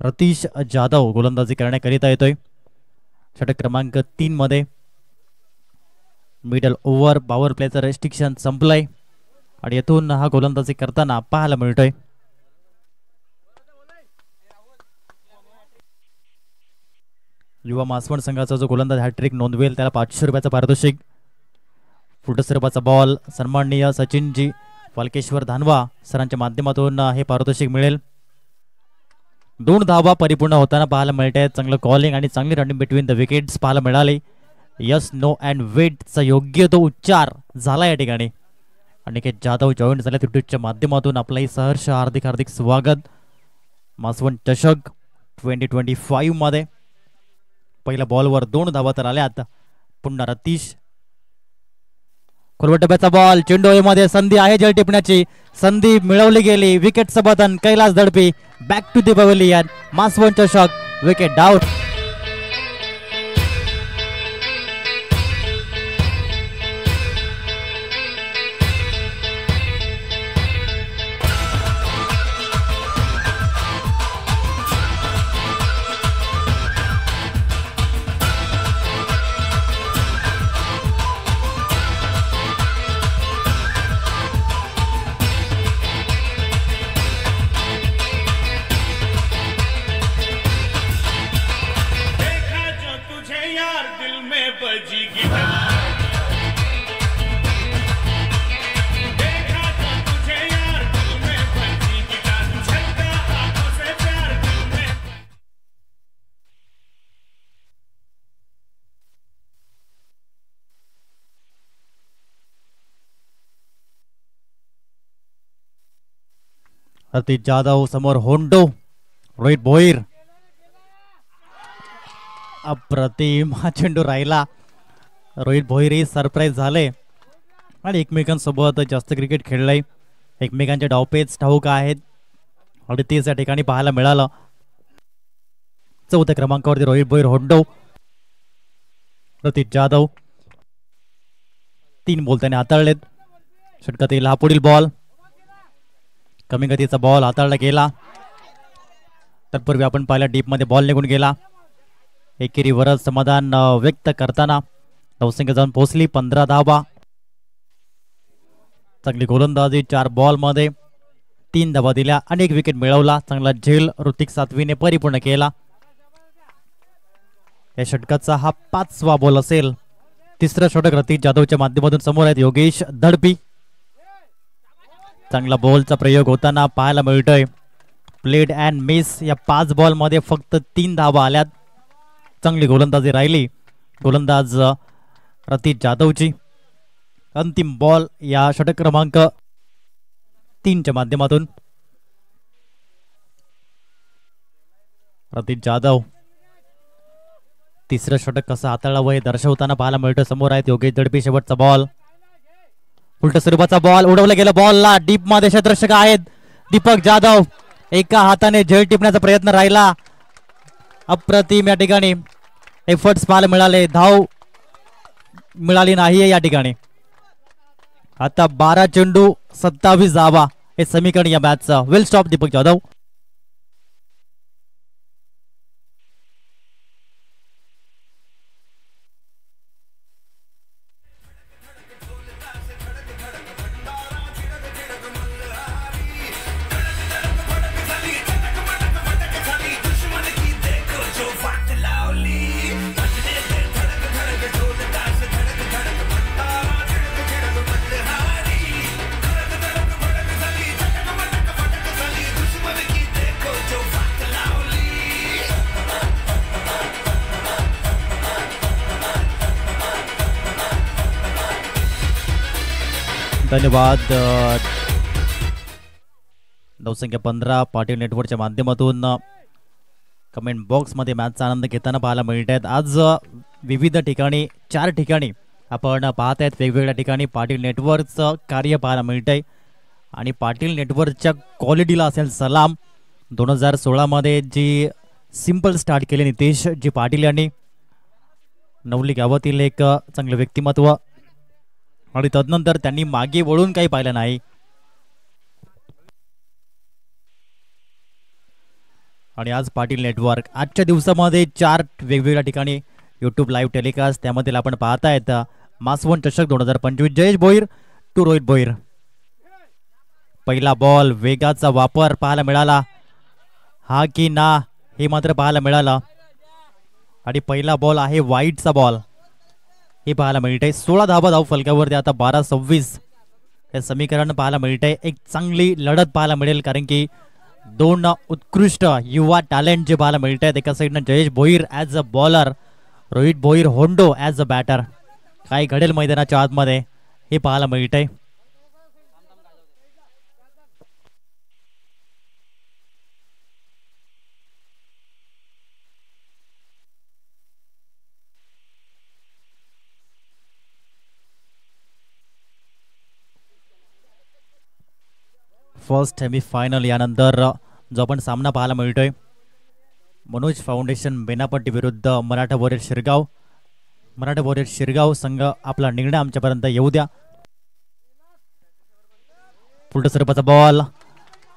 रतीश जाधव गोलंदाजी करण्याकरिता येतोय. षटक क्रमांक 3 मध्ये मिडल ओव्हर पॉवर प्लेचं रेस्ट्रिक्शन संपलंय आणि येथून हा गोलंदाजी करताना पाहायला मिळतोय. युवा मासवण संघाचा जो गोलंदाज हॅट्रिक नोंदवेल त्याला 500 रुपयाचं पारितोषिक. फुटस्वरूपाचा बॉल सन्माननीय सचिनजी फाल्केश्वर धानवा सरांच्या माध्यमातून हे पारितोषिक मिळेल. 2 धावा परिपूर्ण होताना पाहायला मिळते. चांगलं कॉलिंग आणि चांगली रनिंग बिटवीन द विकेट्स पाहायला मिळाली. यस नो अँड वेटचा योग्य तो उच्चार झाला या ठिकाणी. अनिकेत जाधव जॉईन झाले ट्विटच्या माध्यमातून. आपलाही सहर्ष हार्दिक हार्दिक स्वागत मासवण चषक 2025 मध्ये. पहिल्या बॉलवर 2 धावा तर आल्यात. पुन्हा रतीश खोलवट डब्याचा बॉल चेंडू मध्ये संधी आहे जल टिपण्याची. संधी मिळवली गेली. विकेट सबधन Kailas Dadpi back to the pavilion. Maswan चषक विकेट आउट. रतीश जाधव समोर होंडो रोहित भोईर. अप्रतिम हा चेंडू राहिला. रोहित भोईर ही सरप्राईज झाले आणि एकमेकांसोबत जास्त क्रिकेट खेळलंय. एकमेकांचे डावपेच ठाऊक आहेत आणि तेच या ठिकाणी पाहायला मिळालं. 4थ्या क्रमांकावरती रोहित भोईर होंडो. रतीश जाधव 3 बॉल त्याने हाताळलेत. षटकातील हा पुढील बॉल. कमी गतीचा बॉल हाताळला गेला. तत्पूर्वी आपण पाहिला डीप मध्ये बॉल निघून गेला. एकेरीवरच समाधान व्यक्त करताना धावसंख्या जाऊन पोहोचली 15 धावा. चांगली गोलंदाजी 4 बॉल मध्ये 3 धावा दिल्या आणि 1 विकेट मिळवला. चांगला झेल ऋतिक सातवीने परिपूर्ण केला. या षटकाचा हा 5वा बॉल असेल. 3रं षटक रतीश जाधवच्या माध्यमातून समोर आहेत योगेश दडपी. चांगला बॉलचा प्रयोग होताना पाहायला मिळतोय. प्लेड अँड मिस या 5 बॉल मध्ये फक्त 3 धावा आल्यात. चांगली गोलंदाजी राहिली गोलंदाज रतीश जाधवची. अंतिम बॉल या षटक क्रमांक 3 च्या माध्यमातून. रतीश जाधव 3रं षटक कसं हाताळावं हे दर्शवताना पाहायला मिळतं. समोर आहेत योगेश दडपी. शेवटचा बॉल उलट स्वरूपाचा बॉल उडवला गेला. बॉलला डीप मध्ये क्षेत्ररक्षक आहेत दीपक जाधव. एका हाताने झेल टिपण्याचा प्रयत्न राहिला. अप्रतिम या ठिकाणी एफर्ट्स पाहायला मिळाले. धाव मिळाली नाही या ठिकाणी. आता 12 चेंडू 27 धावा हे समीकरण या मॅचचं. वेल स्टॉप दीपक जाधव. धन्यवाद. धावसंख्या 15 पाटील नेटवर्कच्या माध्यमातून कमेंट बॉक्स मध्ये मॅचचा आनंद घेताना पाहायला मिळत आहेत. आज विविध ठिकाणी 4 ठिकाणी आपण पाहत आहेत वेगवेगळ्या ठिकाणी पाटील नेटवर्कचं कार्य पाहायला मिळत आहे आणि पाटील नेटवर्कच्या क्वालिटीला असेल सलाम. 2016 मध्ये जी सिंपल स्टार्ट केले नितेश जी पाटील यांनी नवली गावातील एक चांगले व्यक्तिमत्व आणि तदनंतर त्यांनी मागे वळून काही पाहिलं नाही. आणि आज पाटील नेटवर्क आजच्या दिवसामध्ये 4 वेगवेगळ्या ठिकाणी यूट्यूब लाईव्ह टेलिकास्ट, त्यामध्ये आपण पाहतायत मासवण चषक 2025 जयेश भोईर टू रोहित भोईर. पहिला बॉल वेगाचा वापर पाहायला मिळाला, हा की ना हे मात्र पाहायला मिळालं. आणि पहिला बॉल आहे वाईटचा बॉल हे पाहायला मिळतंय. 16 धावा धाव फलकावरती आता 12-26 हे समीकरण पाहायला मिळतंय. एक चांगली लढत पाहायला मिळेल, कारण की 2 उत्कृष्ट युवा टॅलेंट जे पाहायला मिळत आहेत. एका साईडनं Jayesh Bhoir as a bowler, Rohit Bhoir Hondo as a batter. काय घडेल मैदानाच्या आतमध्ये हे पाहायला मिळतंय. फर्स्ट सेमीफायनल यानंतर जो आपण सामना पाहायला मिळतोय मनोज फाउंडेशन बेनापट्टी विरुद्ध मराठा वॉरियर शिरगाव. मराठा वॉरियर शिरगाव संघ आपला निर्णय आमच्यापर्यंत येऊ द्या. पुढे स्वरूपाचा बॉल,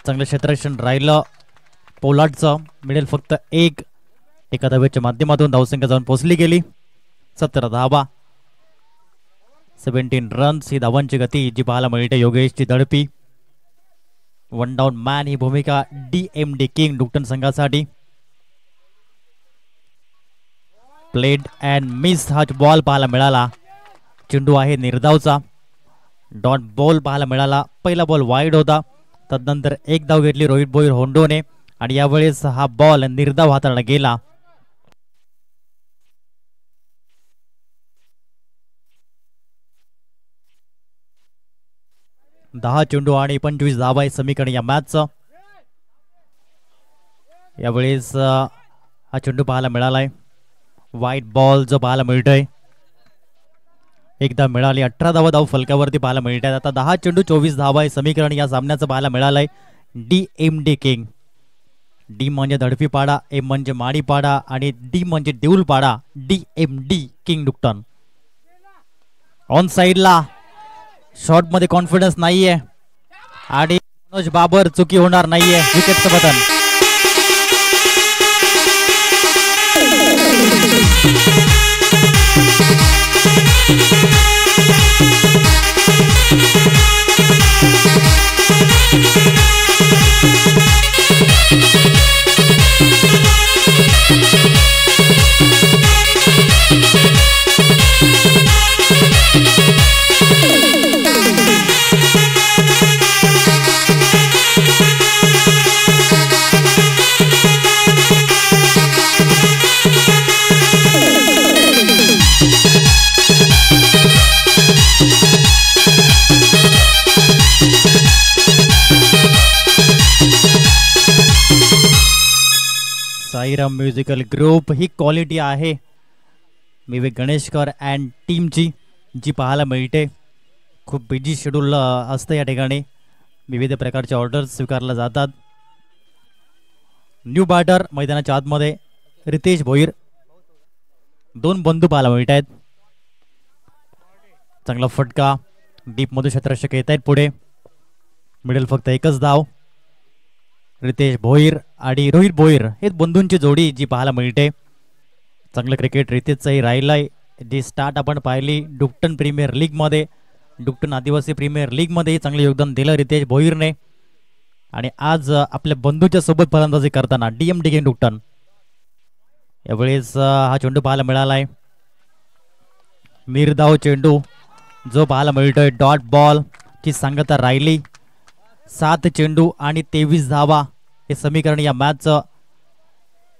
चांगलं क्षेत्ररक्षण राहिलं पोलार्डचं. मिळेल फक्त एक. एका धावेच्या माध्यमातून धावसंख्या जाऊन पोहोचली गेली. 17 धावा, 17 रन्स ही धावांची गती जी पाहायला मिळते. योगेशची धडपी, 1 डाऊन मॅन ही भूमिका DMD किंग डुक्टन संघासाठी. प्लेड अँड मिस हा बॉल पाहायला मिळाला. चेंडू आहे निर्धावचा. डॉट बॉल पाहायला मिळाला. पहिला बॉल वाईड होता, तदनंतर एक धाव घेतली रोहित भोईर होंडोने आणि यावेळेस हा बॉल निर्धाव हाताळला गेला. दहा चेंडू आणि 25 धावा हे समीकरण या मॅचचं. यावेळेस हा चेंडू पाहायला मिळालाय. वाईट बॉल जो पाहायला मिळतोय, एकदा मिळाली. 18 धावा धाव फलकावरती पाहायला मिळत आहेत. आता 10 चेंडू 24 धावा हे समीकरण या सामन्याचं पाहायला मिळालंय. DMD king. डी म्हणजे धडपी पाडा, एम म्हणजे माडी पाडा आणि डी म्हणजे देऊल पाडा. DMD king Duktan. ऑन साइडला शॉट मध्ये कॉन्फिडन्स नाहीये आणि मनोज बाबर चुकी होणार नाहीये. विकेटचं बटन. साईराम म्युझिकल ग्रुप ही क्वालिटी आहे विवेक गणेशकर अँड टीमची, जी पाहायला मिळते. खूप बिझी शेड्यूल असतं या ठिकाणी. विविध प्रकारचे ऑर्डर्स स्वीकारल्या जातात. न्यू बॅटर मैदानाच्या आतमध्ये रितेश भोईर. 2 बंधू पाहायला मिळत आहेत. चांगला फटका. डीप मधून क्षेत्ररक्षक येत आहेत पुढे. मिळेल फक्त एकच धाव. रितेश भोईर आणि रोहित भोईर हे बंधूंची जोडी जी पाहायला मिळते. चांगलं क्रिकेट रितेशचंही राहिलंय. जी स्टार्ट आपण पाहिली डुक्टन प्रीमियर लीग मध्ये, डुक्टन आदिवासी प्रीमियर लीग मध्ये चांगले योगदान दिलं रितेश भोईरने. आणि आज आपल्या बंधूच्या सोबत फलंदाजी करताना DMD किंग डुक्टन. यावेळेस हा चेंडू पाहायला मिळालाय. निर्धाव चेंडू जो पाहायला मिळतोय. डॉट बॉल ची सांगता राहिली. 7 चेंडू आणि 23 धावा हे समीकरण या मॅचचं.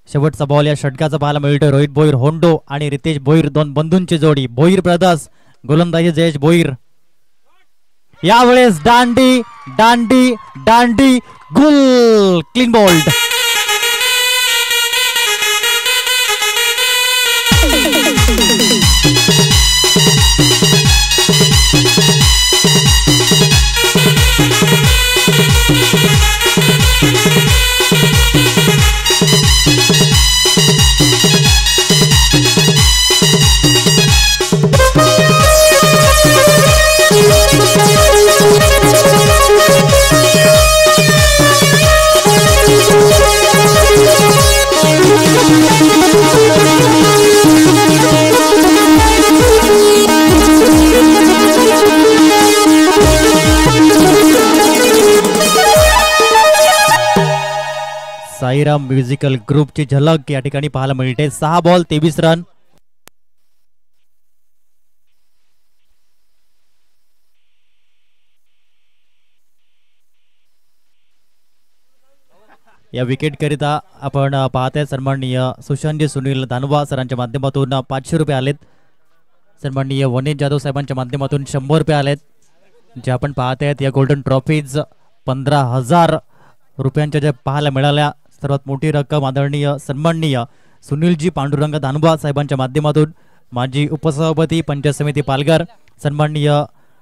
शेवटचा बॉल या षटकाचा पाहायला मिळतोय. रोहित भोईर होंडो आणि रितेश भोईर 2 बंधूंची जोडी. भोईर ब्रदर्स. गोलंदाजी जयेश भोईर. यावेळेस दांडी दांडी दांडी गुल. Clean bowled. साईराम म्युझिकल ग्रुपची झलक या ठिकाणी पाहायला मिळते. 6 बॉल 23 रन. या विकेट करिता आपण पाहताय सन्माननीय सुशांतजी सुनील दानवा सरांच्या माध्यमातून 500 रुपये आलेत. सन्माननीय वनीत जाधव साहेबांच्या माध्यमातून 100 रुपये आलेत. जे आपण पाहतायत या गोल्डन ट्रॉफीज 15,000 रुपयांच्या ज्या पाहायला मिळाल्या. सर्वात मोठी रक्कम आदरणीय सन्माननीय सुनीलजी पांडुरंग दानवा साहेबांच्या माध्यमातून माजी उपसभापती पंचायत समिती पालघर सन्माननीय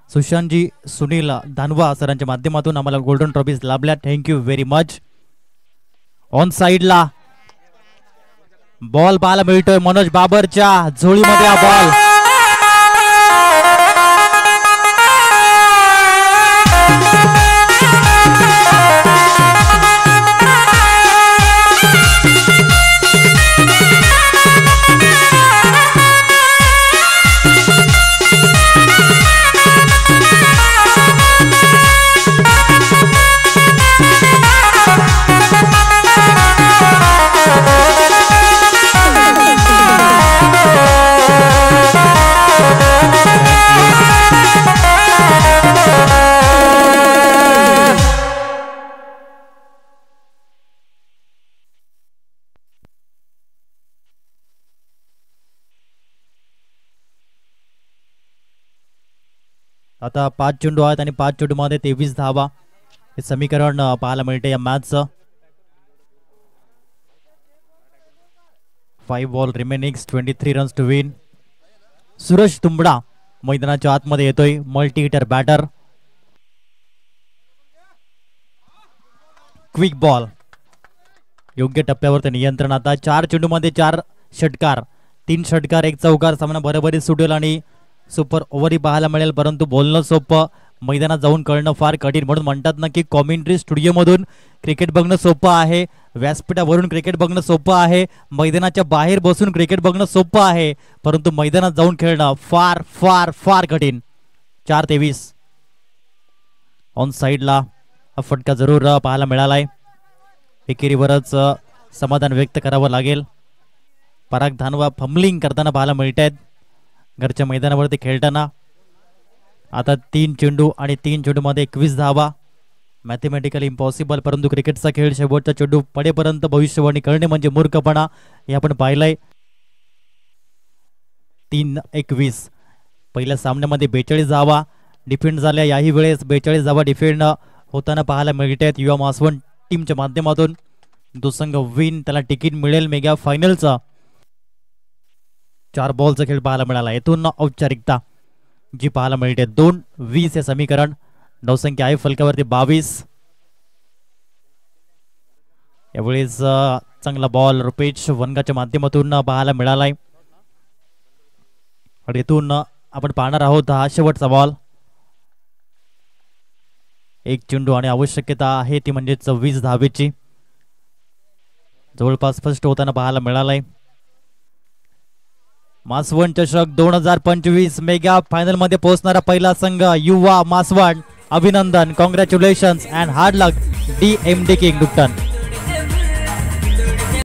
सुशांतजी सुनील दानवा सरांच्या माध्यमातून आम्हाला गोल्डन ट्रॉफीज लाभल्या. Thank you very much. ऑन साइडला बॉल पाहायला मिळतोय मनोज बाबरच्या झोळीमध्ये हा बॉल. आता 5 चेंडू आहेत आणि 5 चेंडूमध्ये 23 धावा. हे समीकरण पाहायला मिळते या मॅचचं. 5 ball remaining 23 runs to win. Suraj Tumbda मैदानाच्या आतमध्ये येतोय. Multi hitter batter. Quick ball योग्य टप्प्यावरती नियंत्रण. आता 4 चेंडूमध्ये 4 षटकार. 3 षटकार 1 चौकार. सामना बरोबरी सुटेल आणि सुपर ओव्हरही पाहायला मिळेल. परंतु बोलणं सोपं मैदानात जाऊन कळणं फार कठीण. म्हणून म्हणतात ना की कॉमेंट्री स्टुडिओमधून क्रिकेट बघणं सोपं आहे. व्यासपीठावरून क्रिकेट बघणं सोपं आहे. मैदानाच्या बाहेर बसून क्रिकेट बघणं सोपं आहे. परंतु मैदानात जाऊन खेळणं फार फार फार कठीण. 4-23 ऑन साइडला हा फटका जरूर पाहायला मिळालाय. एकेरीवरच समाधान व्यक्त करावं लागेल. पराग धानवा फंबलिंग करताना पाहायला मिळत आहेत घरच्या मैदानावरती खेळताना. आता 3 चेंडू आणि 3 चेंडूमध्ये 21 धावा. Mathematically impossible. परंतु क्रिकेटचा खेळ शेवटचा चेंडू पडेपर्यंत भविष्यवाणी करणे म्हणजे मूर्खपणा हे आपण पाहिलंय. 3-21 पहिल्या सामन्यामध्ये 42 धावा डिफेंड झाल्या. याही वेळेस 42 धावा डिफेंड होताना पाहायला मिळत आहेत. युवा मासवण टीमच्या माध्यमातून जो संघ विन त्याला तिकीट मिळेल मेगा फायनलचा. 4 बॉलचा खेळ पाहायला मिळाला. येथून औपचारिकता जी पाहायला मिळते. 2-20 हे समीकरण. धावसंख्या आहे फलकावरती 22. यावेळेस चांगला बॉल रुपेश वनगाच्या माध्यमातून पाहायला मिळालाय. येथून आपण पाहणार आहोत हा शेवटचा बॉल. 1 चेंडू आणि आवश्यकता आहे ती म्हणजे 26 धावेची. जवळपास फर्स्ट होताना पाहायला मिळालाय. मासवण चषक 2025 मेगा फायनल मध्ये पोहोचणारा पहिला संघ युवा मासवण. अभिनंदन, congratulations and hard luck DMD king डुक्टन.